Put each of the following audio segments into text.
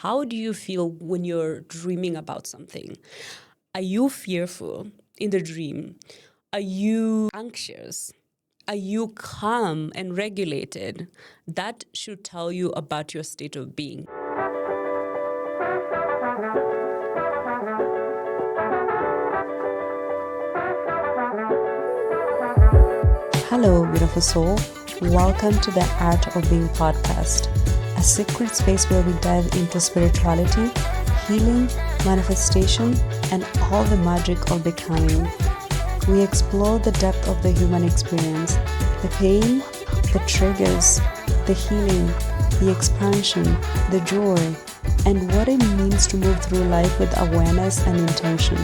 how do you feel when you're dreaming about something? Are you fearful in the dream? Are you anxious? Are you calm and regulated? That should tell you about your state of being. Hello, beautiful soul. Welcome to the Art of Being podcast, a secret space where we dive into spirituality, healing, manifestation, and all the magic of becoming. We explore the depth of the human experience, the pain, the triggers, the healing, the expansion, the joy, and what it means to move through life with awareness and intention.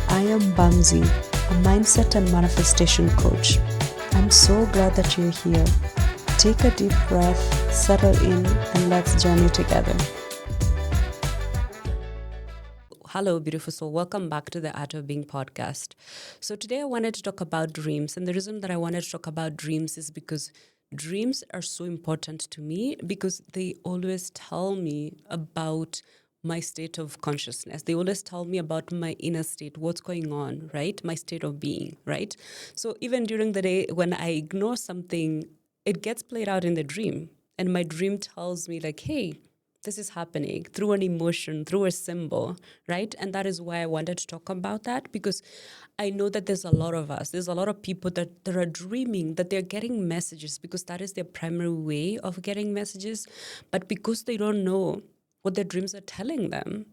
I am Bamzi, a mindset and manifestation coach. I'm so glad that you're here. Take a deep breath, settle in, and let's journey together. Hello, beautiful soul. Welcome back to the Art of Being podcast. So today I wanted to talk about dreams. And the reason that I wanted to talk about dreams is because dreams are so important to me because they always tell me about my state of consciousness. They always tell me about my inner state, what's going on, right? My state of being, right? So even during the day when I ignore something, it gets played out in the dream. And my dream tells me like, hey, this is happening through an emotion, through a symbol, right? And that is why I wanted to talk about that because I know that there's a lot of us, there's a lot of people that are dreaming, that they're getting messages because that is their primary way of getting messages. But because they don't know what their dreams are telling them,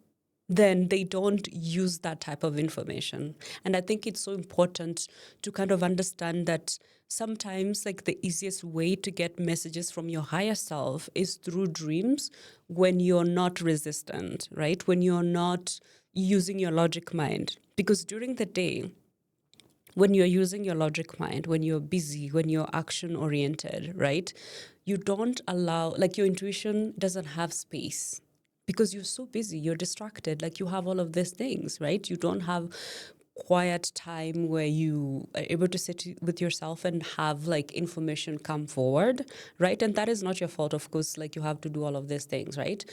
then they don't use that type of information. And I think it's so important to kind of understand that sometimes like the easiest way to get messages from your higher self is through dreams when you're not resistant, right? When you're not using your logic mind. Because during the day, when you're using your logic mind, when you're busy, when you're action oriented, right? You don't allow, like your intuition doesn't have space because you're so busy, you're distracted, like you have all of these things, right? You don't have quiet time where you are able to sit with yourself and have like information come forward, right? And that is not your fault, of course, like you have to do all of these things, right?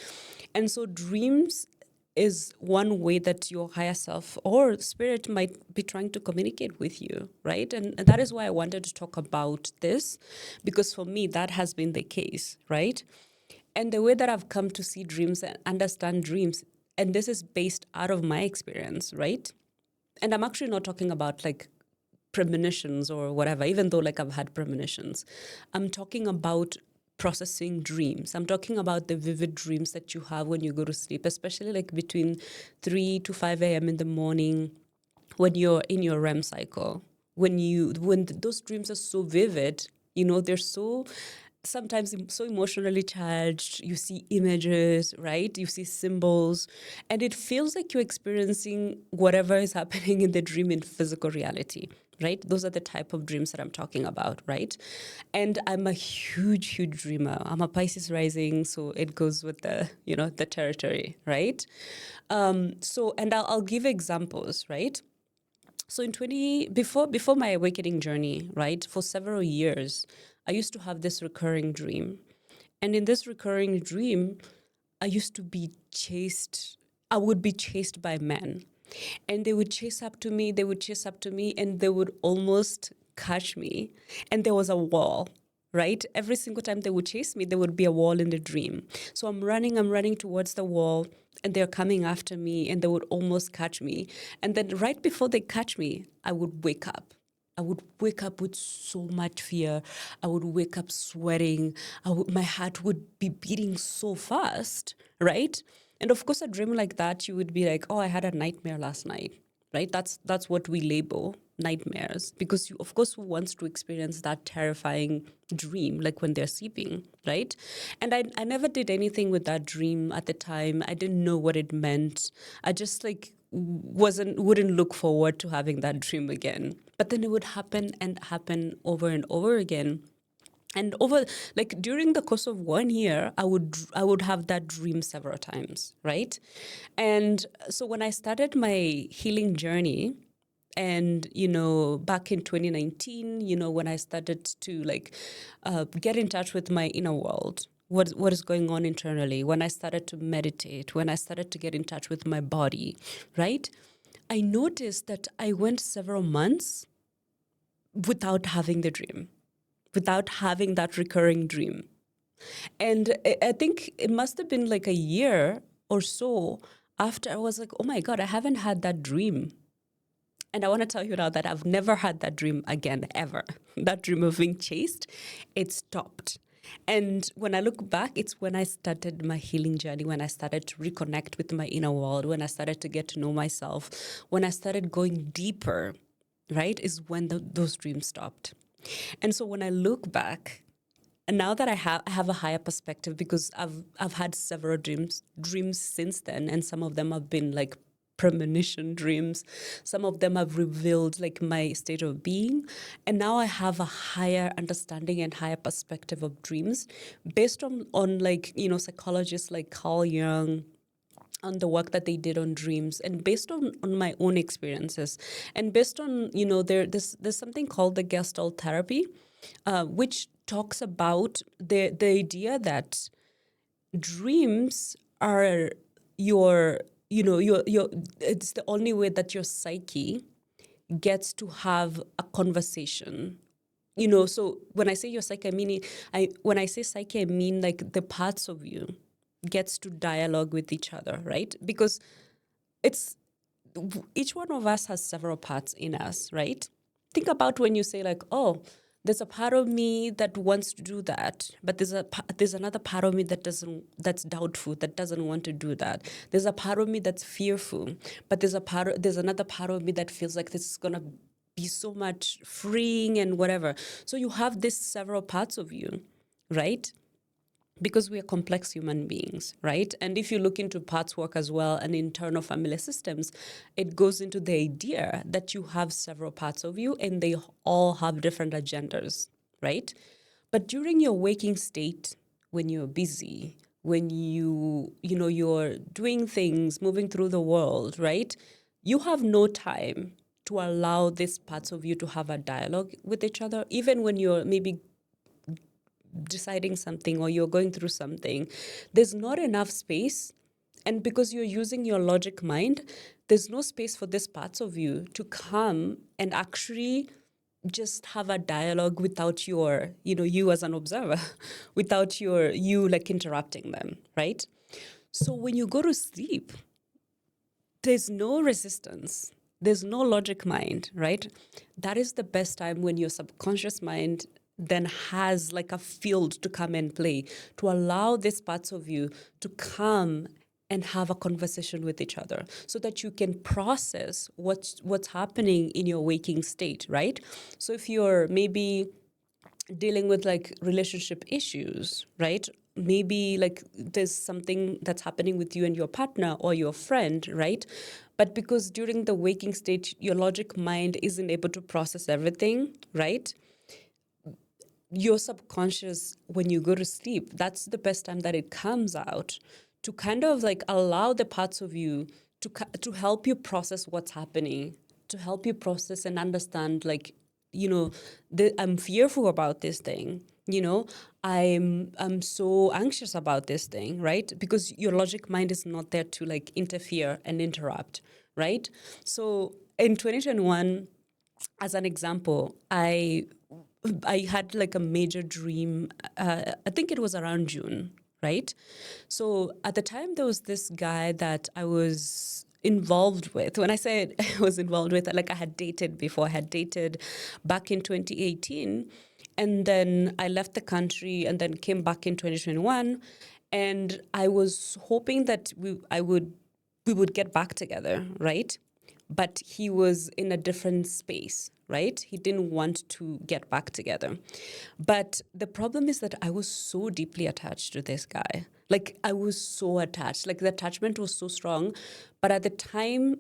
And so dreams is one way that your higher self or spirit might be trying to communicate with you, right? And that is why I wanted to talk about this, because for me, that has been the case, right? And the way that I've come to see dreams and understand dreams, and this is based out of my experience, right? And I'm actually not talking about like premonitions or whatever, even though like I've had premonitions. I'm talking about processing dreams. I'm talking about the vivid dreams that you have when you go to sleep, especially like between 3 to 5 a.m. in the morning when you're in your REM cycle. When those dreams are so vivid, you know, they're so sometimes so emotionally charged. You see images, right? You see symbols, and it feels like you're experiencing whatever is happening in the dream in physical reality, right? Those are the type of dreams that I'm talking about, right? And I'm a huge, huge dreamer. I'm a Pisces rising, so it goes with the, you know, the territory, right? And I'll give examples, right? So before my awakening journey, right, for several years, I used to have this recurring dream. And in this recurring dream, I used to be chased, I would be chased by men. And they would chase up to me, and they would almost catch me. And there was a wall, right? Every single time they would chase me, there would be a wall in the dream. So I'm running towards the wall, and they're coming after me, and they would almost catch me. And then right before they catch me, I would wake up. I would wake up with so much fear. I would wake up sweating. My heart would be beating so fast, right? And of course, a dream like that, you would be like, "Oh, I had a nightmare last night," right? That's what we label nightmares because, of course, who wants to experience that terrifying dream, like when they're sleeping, right? And I never did anything with that dream at the time. I didn't know what it meant. I just like wouldn't look forward to having that dream again. But then it would happen and happen over and over again. And over like during the course of 1 year, I would have that dream several times, right? And so when I started my healing journey, and back in 2019, when I started to like get in touch with my inner world, what is going on internally, when I started to meditate, when I started to get in touch with my body, right? I noticed that I went several months without having the dream, without having that recurring dream. And I think it must have been like a year or so after I was like, oh my God, I haven't had that dream. And I want to tell you now that I've never had that dream again, ever. That dream of being chased, it stopped. And when I look back, it's when I started my healing journey, when I started to reconnect with my inner world, when I started to get to know myself, when I started going deeper, right, is when those dreams stopped. And so when I look back, and now that I have a higher perspective, because I've had several dreams since then, and some of them have been like premonition dreams. Some of them have revealed like my state of being, and now I have a higher understanding and higher perspective of dreams, based on like, you know, psychologists like Carl Jung, on the work that they did on dreams, and based on my own experiences, and based on, you know, there's something called the Gestalt therapy, which talks about the idea that dreams are your, you know, your it's the only way that your psyche gets to have a conversation. You know, so when I say your psyche, when I say psyche, I mean like the parts of you gets to dialogue with each other, right? Because it's each one of us has several parts in us, right? Think about when you say like, oh, there's a part of me that wants to do that, but there's another part of me that's doubtful, that doesn't want to do that. There's a part of me that's fearful, but there's another part of me that feels like this is gonna be so much freeing and whatever. So you have these several parts of you, right? Because we are complex human beings, right? And if you look into parts work as well and internal family systems, it goes into the idea that you have several parts of you and they all have different agendas, right? But during your waking state, when you're busy, when you know, you're doing things, moving through the world, right? You have no time to allow these parts of you to have a dialogue with each other, even when you're maybe deciding something or you're going through something, there's not enough space. And because you're using your logic mind, there's no space for these parts of you to come and actually just have a dialogue without your, you know, you as an observer, without you like interrupting them, right? So when you go to sleep, there's no resistance. There's no logic mind, right? That is the best time when your subconscious mind then has like a field to come and play, to allow these parts of you to come and have a conversation with each other so that you can process what's happening in your waking state, right? So if you're maybe dealing with like relationship issues, right? Maybe like there's something that's happening with you and your partner or your friend, right? But because during the waking state, your logic mind isn't able to process everything, right? Your subconscious, when you go to sleep, that's the best time that it comes out to kind of like allow the parts of you to help you process what's happening, to help you process and understand, like, you know, I'm fearful about this thing, you know, I'm so anxious about this thing, right? Because your logic mind is not there to like interfere and interrupt, right? So in 2021, as an example, I had like a major dream. I think it was around June, right? So at the time, there was this guy that I was involved with. When I say I was involved with, like I had dated before. I had dated back in 2018, and then I left the country, and then came back in 2021, and I was hoping that we would get back together, right? But he was in a different space, right? He didn't want to get back together. But the problem is that I was so deeply attached to this guy. Like, I was so attached. Like, the attachment was so strong. But at the time,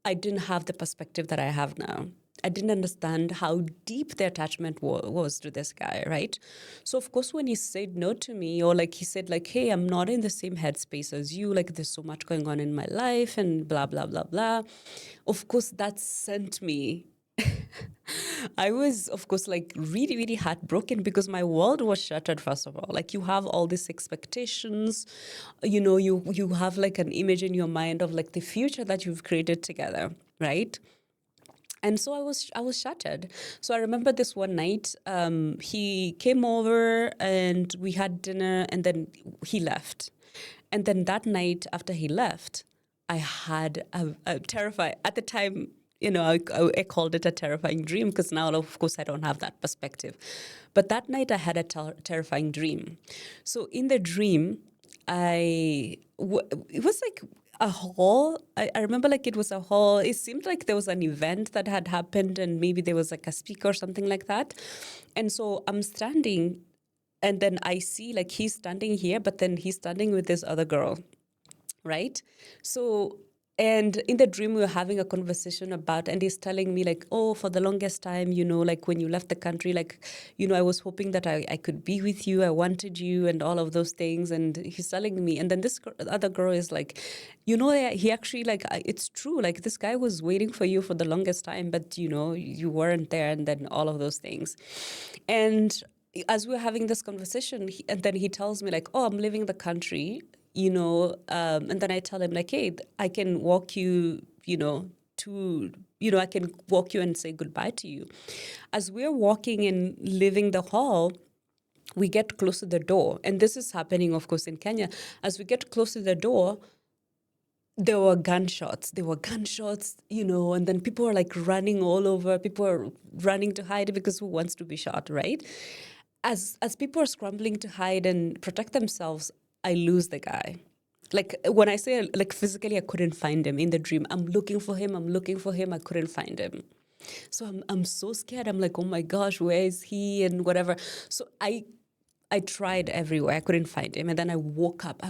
I didn't have the perspective that I have now. I didn't understand how deep the attachment was to this guy, right? So of course, when he said no to me, or like he said, like, "Hey, I'm not in the same headspace as you. Like, there's so much going on in my life, and blah blah blah blah." Of course, that sent me. I was, of course, like really, really heartbroken because my world was shattered, first of all. Like you have all these expectations, you have like an image in your mind of like the future that you've created together, right? And so I was shattered. So I remember this one night, he came over and we had dinner, and then he left. And then that night after he left, I had a terrifying, at the time, I called it a terrifying dream because now, of course, I don't have that perspective. But that night I had a terrifying dream. So in the dream, it was like a hall. I remember like it was a hall. It seemed like there was an event that had happened and maybe there was like a speaker or something like that. And so I'm standing and then I see like he's standing here, but then he's standing with this other girl, right? So, and in the dream, we were having a conversation about, and he's telling me, like, oh, for the longest time, like when you left the country, like, I was hoping that I could be with you. I wanted you and all of those things. And he's telling me, and then this other girl is like, he actually, like, it's true. Like, this guy was waiting for you for the longest time, but, you weren't there. And then all of those things. And as we we're having this conversation, and then he tells me, like, oh, I'm leaving the country, and then I tell him, like, hey, I can walk you, I can walk you and say goodbye to you. As we're walking and leaving the hall, we get close to the door. And this is happening, of course, in Kenya. As we get close to the door, there were gunshots. And then people are like running all over. People are running to hide because who wants to be shot, right? As people are scrambling to hide and protect themselves, I lose the guy. Like when I say like physically, I couldn't find him in the dream. I'm looking for him. I couldn't find him. So I'm so scared. I'm like, oh my gosh, where is he and whatever. So I tried everywhere. I couldn't find him. And then I woke up.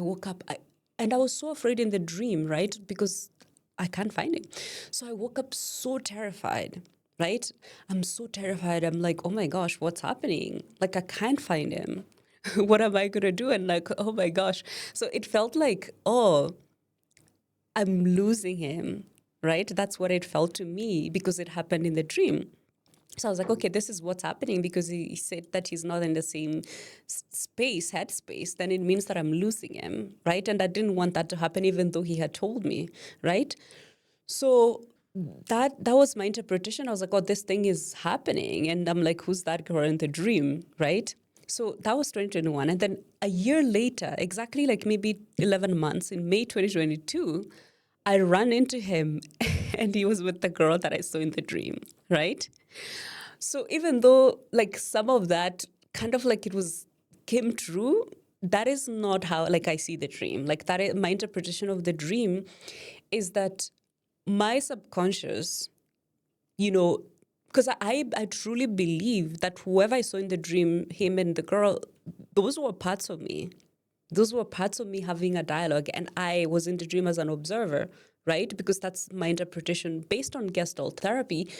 And I was so afraid in the dream, right? Because I can't find him. So I woke up so terrified, right? I'm so terrified. I'm like, oh my gosh, what's happening? Like, I can't find him. What am I going to do? And like, oh my gosh. So it felt like, oh, I'm losing him, right? That's what it felt to me because it happened in the dream. So I was like, okay, this is what's happening because he said that he's not in the same headspace, then it means that I'm losing him, right? And I didn't want that to happen even though he had told me, right? So that was my interpretation. I was like, oh, this thing is happening. And I'm like, who's that girl in the dream, right? So that was 2021. And then a year later, exactly like maybe 11 months, in May 2022, I ran into him and he was with the girl that I saw in the dream, right? So even though like some of that kind of like came true, that is not how like I see the dream. Like that is, my interpretation of the dream is that my subconscious, because I truly believe that whoever I saw in the dream, him and the girl, those were parts of me. Those were parts of me having a dialogue, and I was in the dream as an observer, right? Because that's my interpretation based on Gestalt therapy.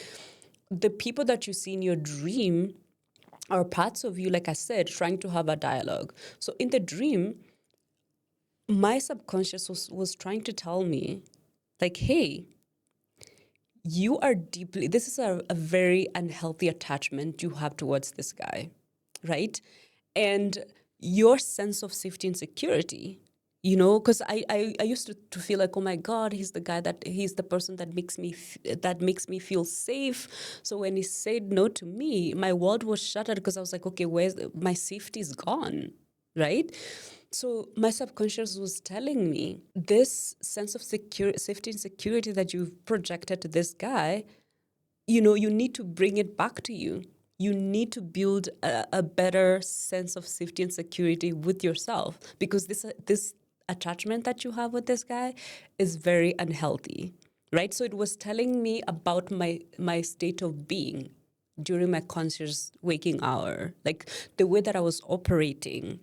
The people that you see in your dream are parts of you, like I said, trying to have a dialogue. So in the dream, my subconscious was trying to tell me, like, hey, you are this is a very unhealthy attachment you have towards this guy, right? And your sense of safety and security, because I used to feel like, oh my God, he's the person that makes me feel safe. So when he said no to me, my world was shattered because I was like, okay, where's my safety is gone, right? So my subconscious was telling me this sense of safety and security that you've projected to this guy, you need to bring it back to you. You need to build a better sense of safety and security with yourself because this attachment that you have with this guy is very unhealthy, right? So it was telling me about my state of being during my conscious waking hour, like the way that I was operating.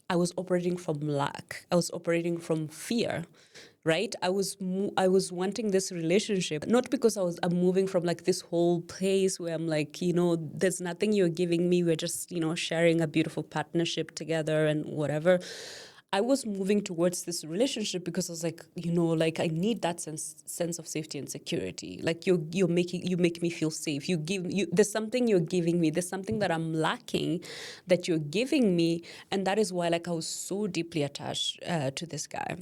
I was operating from lack. I was operating from fear, right? I was wanting this relationship, not because I'm moving from like this whole place where I'm like, there's nothing you're giving me. We're just, sharing a beautiful partnership together and whatever. I was moving towards this relationship because I was like, like I need that sense of safety and security. Like you make me feel safe. There's something you're giving me. There's something that I'm lacking that you're giving me, and that is why like I was so deeply attached to this guy.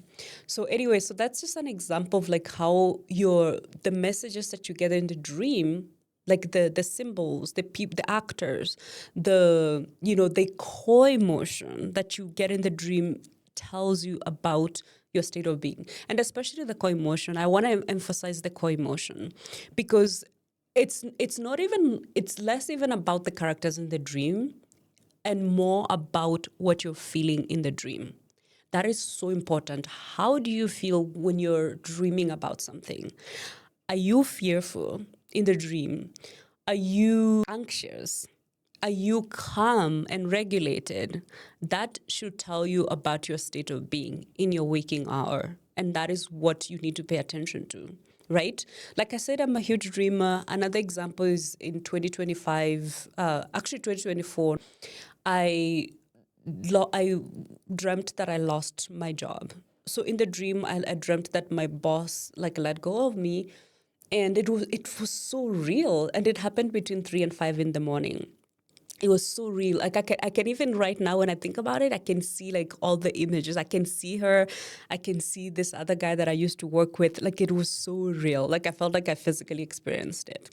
So anyway, so that's just an example of like how the messages that you get in the dream, like the symbols, the actors, the koi motion that you get in the dream tells you about your state of being. And especially the koi motion, I want to emphasize the koi motion because it's less even about the characters in the dream and more about what you're feeling in the dream. That is so important. How do you feel when you're dreaming about something? Are you fearful in the dream? Are you anxious? Are you calm and regulated? That should tell you about your state of being in your waking hour. And that is what you need to pay attention to, right? Like I said, I'm a huge dreamer. Another example is in 2025, actually 2024, I I dreamt that I lost my job. So in the dream, I dreamt that my boss like let go of me, and it was so real, and it happened between 3 and 5 in the morning. It was so real. Like I can even right now when I think about it, I can see like all the images. I can see her. I can see this other guy that I used to work with. Like it was so real. Like I felt like I physically experienced it.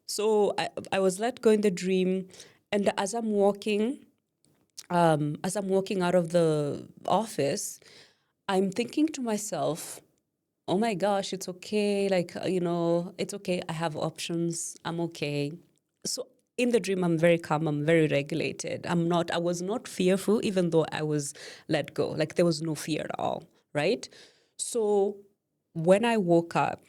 So I was let go in the dream, and as I'm walking out of the office, I'm thinking to myself, oh my gosh, it's okay. Like, it's okay. I have options. I'm okay. So in the dream, I'm very calm. I'm very regulated. I was not fearful, even though I was let go. Like there was no fear at all. Right. So when I woke up,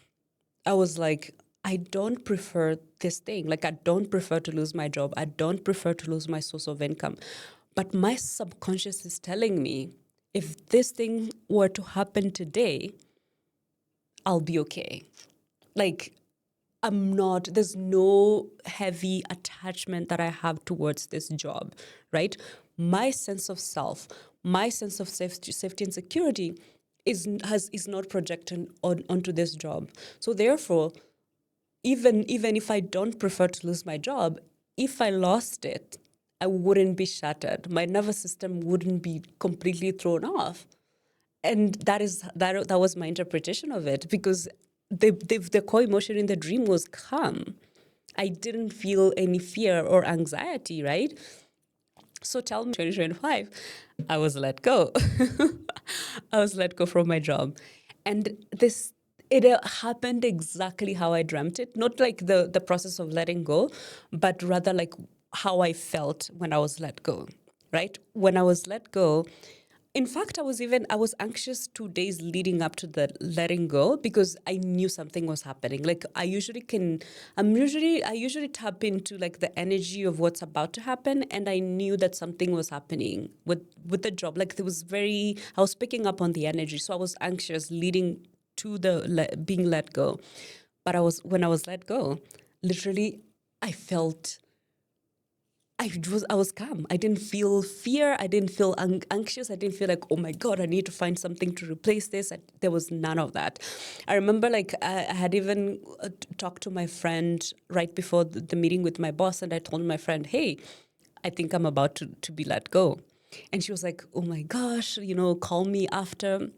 I was like, I don't prefer this thing. Like, I don't prefer to lose my job. I don't prefer to lose my source of income. But my subconscious is telling me if this thing were to happen today, I'll be okay. Like, there's no heavy attachment that I have towards this job, right? My sense of self, my sense of safety and security is not projected onto this job. So therefore, even if I don't prefer to lose my job, if I lost it, I wouldn't be shattered. My nervous system wouldn't be completely thrown off. And that was my interpretation of it, because the core emotion in the dream was calm. I didn't feel any fear or anxiety, right? So tell me, 2025, I was let go. I was let go from my job. And it happened exactly how I dreamt it. Not like the process of letting go, but rather like how I felt when I was let go, right? When I was let go, in fact, I was anxious 2 days leading up to the letting go, because I knew something was happening. Like I usually tap into like the energy of what's about to happen, and I knew that something was happening with the job. Like I was picking up on the energy, so I was anxious leading to being let go. But when I was let go, literally, I felt I was calm. I didn't feel fear. I didn't feel anxious. I didn't feel like, oh my God, I need to find something to replace this. There was none of that. I remember like I had even talked to my friend right before the meeting with my boss, and I told my friend, hey, I think I'm about to be let go. And she was like, oh my gosh, call me after.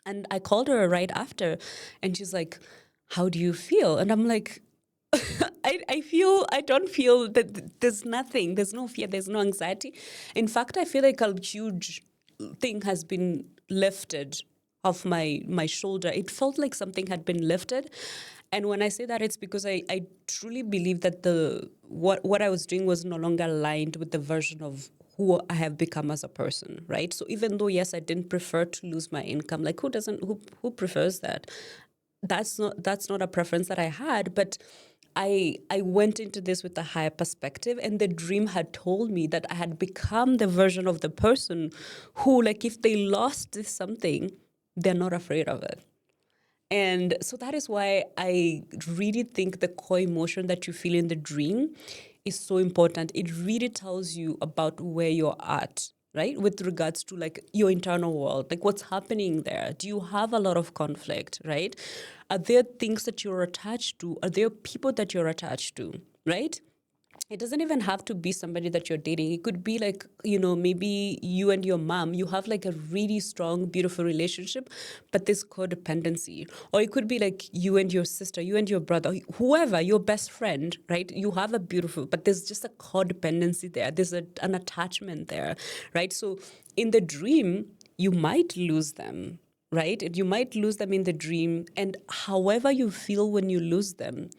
And I called her right after, and she's like, how do you feel? And I'm like, I don't feel that there's no fear, there's no anxiety. In fact, I feel like a huge thing has been lifted off my shoulder. It felt like something had been lifted. And when I say that, it's because I truly believe that what I was doing was no longer aligned with the version of who I have become as a person, right? So even though, yes, I didn't prefer to lose my income, like who prefers that? That's not a preference that I had, but I went into this with a higher perspective, and the dream had told me that I had become the version of the person who, like, if they lost this something, they're not afraid of it. And so that is why I really think the core emotion that you feel in the dream is so important. It really tells you about where you're at, right? With regards to like your internal world, like what's happening there. Do you have a lot of conflict, right? Are there things that you're attached to? Are there people that you're attached to, right? It doesn't even have to be somebody that you're dating. It could be like, maybe you and your mom, you have like a really strong, beautiful relationship, but there's codependency. Or it could be like you and your sister, you and your brother, whoever, your best friend, right? You have a beautiful, but there's just a codependency there. There's an attachment there, right? So in the dream, you might lose them, right? You might lose them in the dream. And however you feel when you lose them,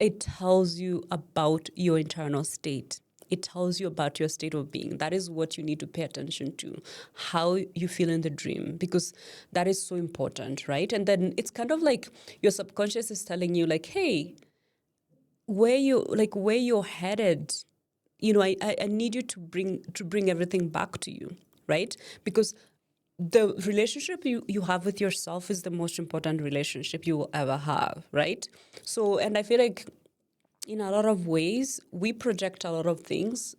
it tells you about your internal state. It tells you about your state of being. That is what you need to pay attention to, how you feel in the dream, because that is so important, right? And then it's kind of like your subconscious is telling you, like, hey, where you're headed, I need you to bring everything back to you, right? Because the relationship you have with yourself is the most important relationship you will ever have, right? So, and I feel like in a lot of ways, we project a lot of things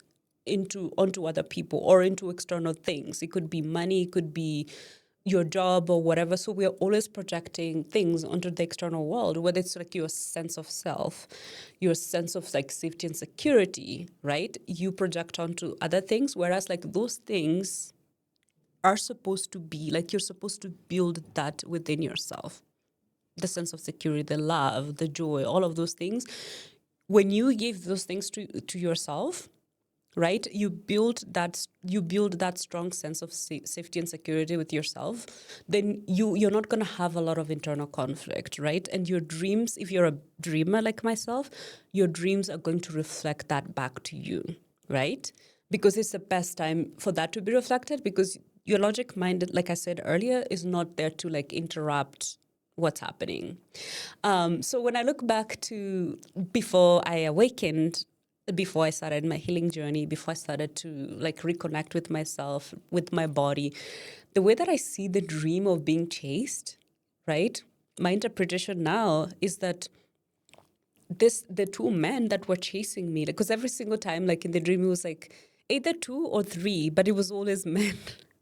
onto other people or into external things. It could be money, it could be your job or whatever. So we are always projecting things onto the external world, whether it's like your sense of self, your sense of like safety and security, right? You project onto other things, whereas like those things are supposed to be like you're supposed to build that within yourself. The sense of security, the love, the joy, all of those things. When you give those things to yourself, right, you build that strong sense of safety and security with yourself, then you're not going to have a lot of internal conflict, right? And your dreams, if you're a dreamer like myself, your dreams are going to reflect that back to you, right? Because it's the best time for that to be reflected, because your logic mind, like I said earlier, is not there to like interrupt what's happening. So when I look back to before I awakened, before I started my healing journey, before I started to like reconnect with myself, with my body, the way that I see the dream of being chased, right? My interpretation now is that the two men that were chasing me, because every single time, like in the dream, it was like either two or three, but it was always men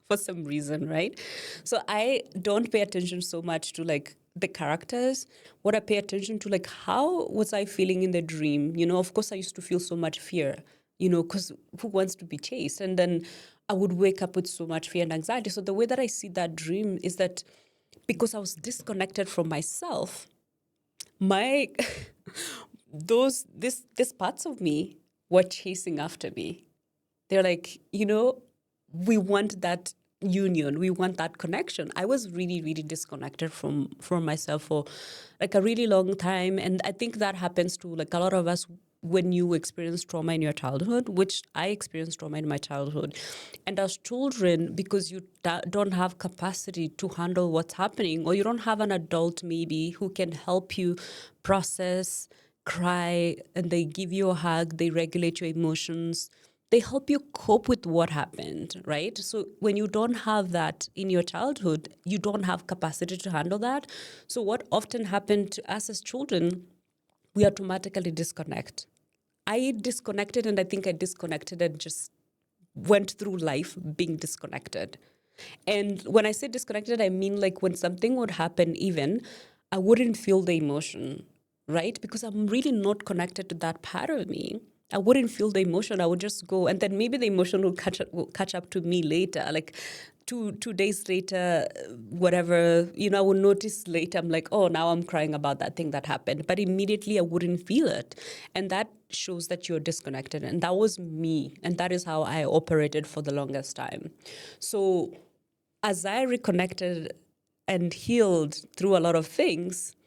for some reason, right? So I don't pay attention so much to like the characters. What I pay attention to, like, how was I feeling in the dream? Of course, I used to feel so much fear, because who wants to be chased? And then I would wake up with so much fear and anxiety. So the way that I see that dream is that because I was disconnected from myself, my this parts of me were chasing after me. They're like, we want that union, we want that connection. I was really, really disconnected from myself for like a really long time. And I think that happens to like a lot of us when you experience trauma in your childhood, which I experienced trauma in my childhood. And as children, because you don't have capacity to handle what's happening, or you don't have an adult maybe who can help you process, cry, and they give you a hug, they regulate your emotions, they help you cope with what happened, right? So when you don't have that in your childhood, you don't have capacity to handle that. So what often happened to us as children, we automatically disconnect. I disconnected, and I think I disconnected and just went through life being disconnected. And when I say disconnected, I mean like when something would happen, even I wouldn't feel the emotion, right? Because I'm really not connected to that part of me. I wouldn't feel the emotion. I would just go, and then maybe the emotion will catch up to me later, like two days later, whatever. I will notice later. I'm like, oh, now I'm crying about that thing that happened, but immediately I wouldn't feel it, and that shows that you're disconnected. And that was me, and that is how I operated for the longest time. So as I reconnected and healed through a lot of things,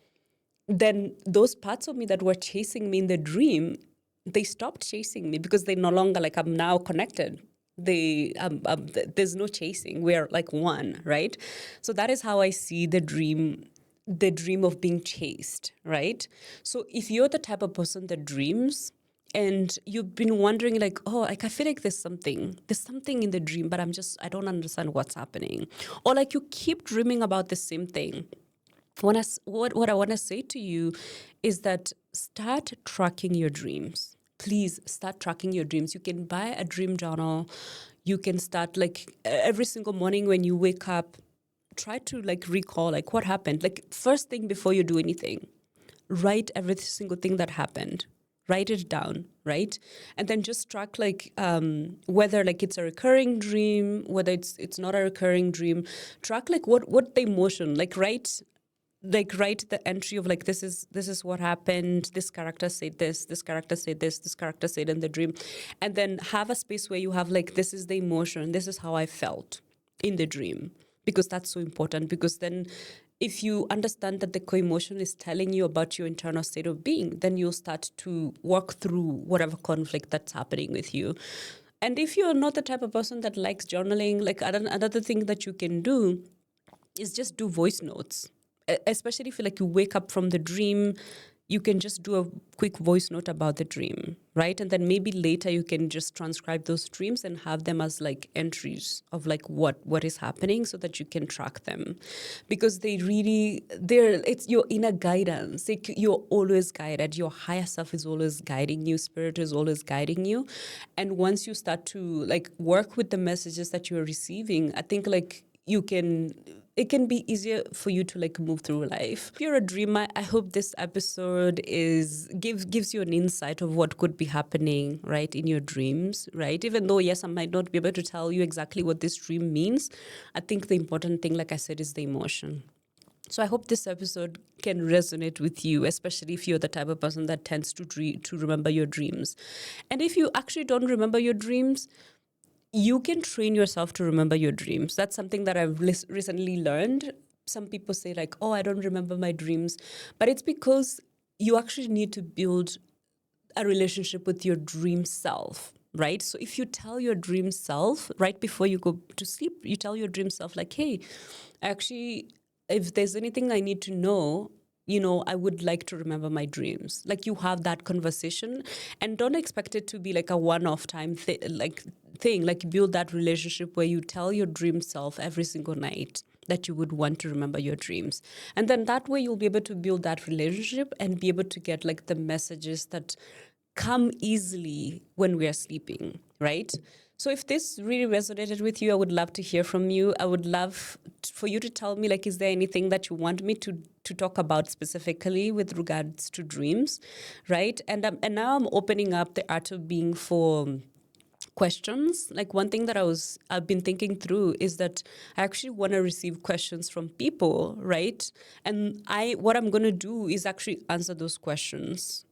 then those parts of me that were chasing me in the dream, they stopped chasing me because they no longer, like, I'm now connected. There's no chasing. We're like one, right? So that is how I see the dream of being chased, right? So if you're the type of person that dreams and you've been wondering, like, oh, like, I feel like there's something in the dream, but I don't understand what's happening. Or like you keep dreaming about the same thing. What I want to say to you is that start tracking your dreams. please start tracking your dreams. You can buy a dream journal. You can start like every single morning when you wake up, try to like recall like what happened. Like first thing before you do anything, write every single thing that happened. Write it down, right? And then just track like whether like it's a recurring dream, whether it's not a recurring dream. Track like what the emotion, write the entry of like this is what happened, this character said this character said this character said in the dream, and then have a space where you have like this is the emotion, this is how I felt in the dream, because that's so important. Because then if you understand that the co-emotion is telling you about your internal state of being, then you'll start to work through whatever conflict that's happening with you. And if you're not the type of person that likes journaling, like another thing that you can do is just do voice notes. Especially if you wake up from the dream, you can just do a quick voice note about the dream, right? And then maybe later you can just transcribe those dreams and have them as like entries of like what is happening, so that you can track them. Because it's your inner guidance. You're always guided. Your higher self is always guiding you. Spirit is always guiding you. And once you start to like work with the messages that you're receiving, I think like it can be easier for you to like move through life. If you're a dreamer, I hope this episode gives you an insight of what could be happening, right, in your dreams, right? Even though, yes, I might not be able to tell you exactly what this dream means, I think the important thing, like I said, is the emotion. So I hope this episode can resonate with you, especially if you're the type of person that tends to remember your dreams. And if you actually don't remember your dreams, you can train yourself to remember your dreams. That's something that I've recently learned. Some people say like, oh, I don't remember my dreams. But it's because you actually need to build a relationship with your dream self, right? So if you tell your dream self right before you go to sleep, you tell your dream self like, hey, actually, if there's anything I need to know, I would like to remember my dreams. Like you have that conversation, and don't expect it to be like a one-off time thing. Like build that relationship where you tell your dream self every single night that you would want to remember your dreams. And then that way you'll be able to build that relationship and be able to get like the messages that come easily when we are sleeping, right? So if this really resonated with you, I would love to hear from you. I would love for you to tell me, like, is there anything that you want me to talk about specifically with regards to dreams, right? And now I'm opening up the Art of Being for questions. Like one thing that I've been thinking through is that I actually want to receive questions from people, right? And what I'm going to do is actually answer those questions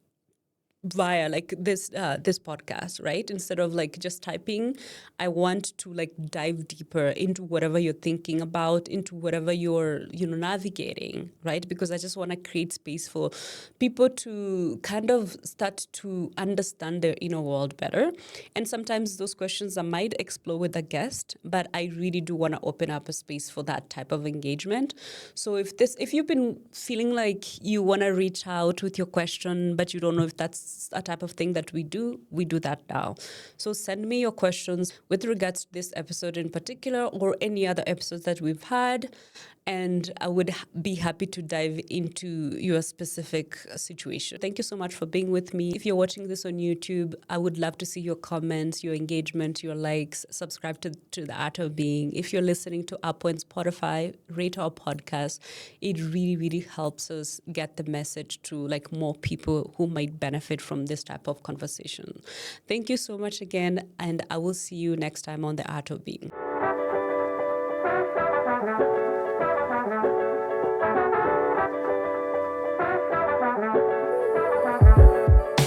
via like this podcast, right? Instead of like just typing, I want to like dive deeper into whatever you're thinking about, into whatever you're navigating, right? Because I just want to create space for people to kind of start to understand their inner world better. And sometimes those questions I might explore with a guest, but I really do want to open up a space for that type of engagement. So if you've been feeling like you want to reach out with your question, but you don't know if that's a type of thing that we do that now. So send me your questions with regards to this episode in particular, or any other episodes that we've had, and I would be happy to dive into your specific situation. Thank you so much for being with me. If you're watching this on YouTube, I would love to see your comments, your engagement, your likes. Subscribe to The Art of Being. If you're listening to Apple and Spotify, rate our podcast. It really, really helps us get the message to like more people who might benefit from this type of conversation. Thank you so much again, and I will see you next time on The Art of Being.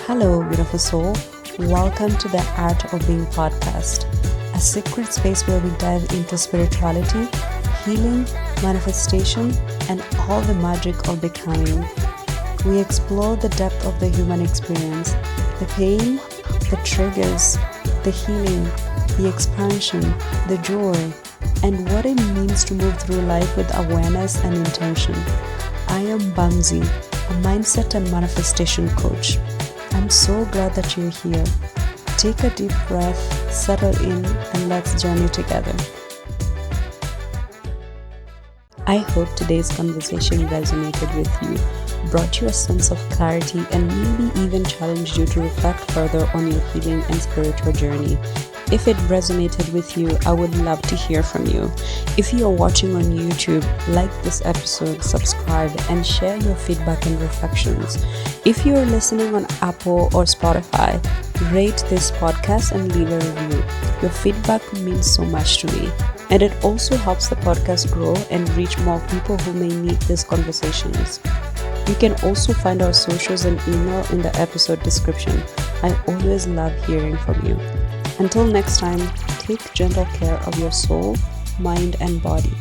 Hello, beautiful soul. Welcome to the Art of Being podcast, a secret space where we dive into spirituality, healing, manifestation, and all the magic of becoming. We explore the depth of the human experience, the pain, the triggers, the healing, the expansion, the joy, and what it means to move through life with awareness and intention. I am Bamzi, a mindset and manifestation coach. I'm so glad that you're here. Take a deep breath, settle in, and let's journey together. I hope today's conversation resonated with you, brought you a sense of clarity, and maybe even challenged you to reflect further on your healing and spiritual journey. If it resonated with you, I would love to hear from you. If you are watching on YouTube, like this episode, subscribe, and share your feedback and reflections. If you are listening on Apple or Spotify, rate this podcast and leave a review. Your feedback means so much to me, and it also helps the podcast grow and reach more people who may need these conversations. You can also find our socials and email in the episode description. I always love hearing from you. Until next time, take gentle care of your soul, mind, and body.